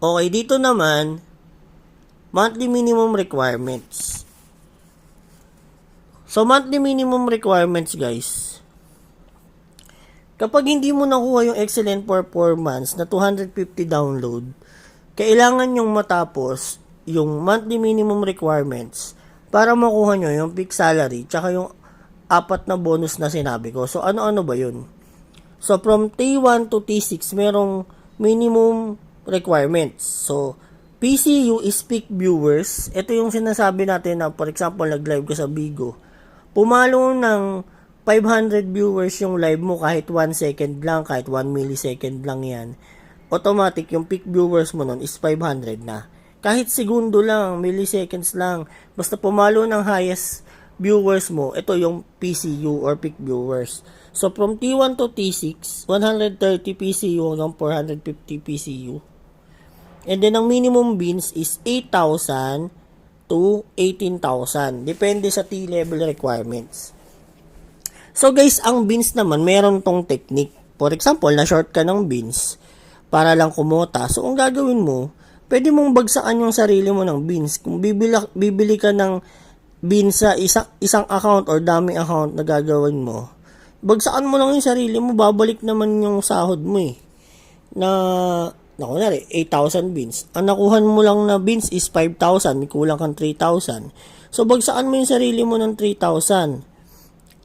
Okay, dito naman, monthly minimum requirements. So, monthly minimum requirements, guys. Kapag hindi mo nakuha yung excellent performance na 250 download, kailangan yung matapos yung monthly minimum requirements para makuha nyo yung fixed salary tsaka yung apat na bonus na sinabi ko. So, ano-ano ba yun? So, from T1 to T6, merong minimum requirements. So, PCU is peak viewers. Ito yung sinasabi natin na, for example, nag-live ka sa Bigo. Pumalo ng 500 viewers yung live mo kahit 1 second lang, kahit 1 millisecond lang yan. Automatic, yung peak viewers mo nun is 500 na. Kahit segundo lang, milliseconds lang. Basta pumalo ng highest viewers mo, ito yung PCU or peak viewers. So, from T1 to T6, 130 PCU hanggang 450 PCU. And then, ang minimum bins is 8,000 to 18,000. Depende sa T-level requirements. So, guys, ang bins naman, meron tong technique. For example, na-short ka ng bins para lang kumota. So, ang gagawin mo, pwede mong bagsakan yung sarili mo ng bins. Kung bibili ka ng bins sa isang account or daming account na gagawin mo, bagsakan mo lang yung sarili mo, babalik naman yung sahod mo eh. Kunwari, 8,000 bins. Ang nakuhan mo lang na bins is 5,000, may kulang kang 3,000. So, bagsakan mo yung sarili mo ng 3,000.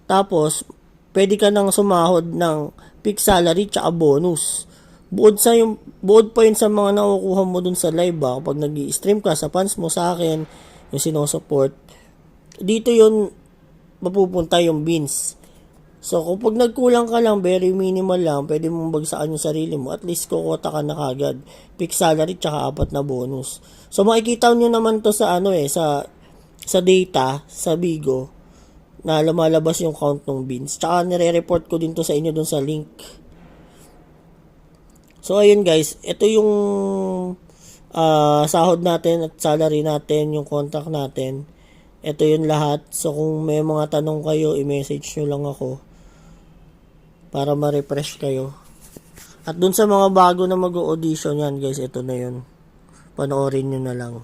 Tapos, pwede ka nang sumahod ng fixed salary tsaka bonus. Buod pa yun sa mga nakukuha mo dun sa live kapag nag-i-stream ka sa fans mo sa akin, yung sinusupport. Dito yun mapupunta yung bins. So, kapag nagkulang ka lang, very minimal lang, pwede mong bagsakan yung sarili mo. At least kukota ka na kagad. Fixed salary tsaka 4 na bonus. So, makikita nyo naman to sa sa data, sa Bigo, na lumalabas yung count ng bins. Tsaka nire-report ko din to sa inyo dun sa link. So, ayun guys, ito yung sahod natin at salary natin, yung contract natin. Ito yung lahat. So, kung may mga tanong kayo, i-message nyo lang ako para ma-refresh kayo. At dun sa mga bago na mag-audition yan, guys, ito na yun. Panoorin nyo na lang.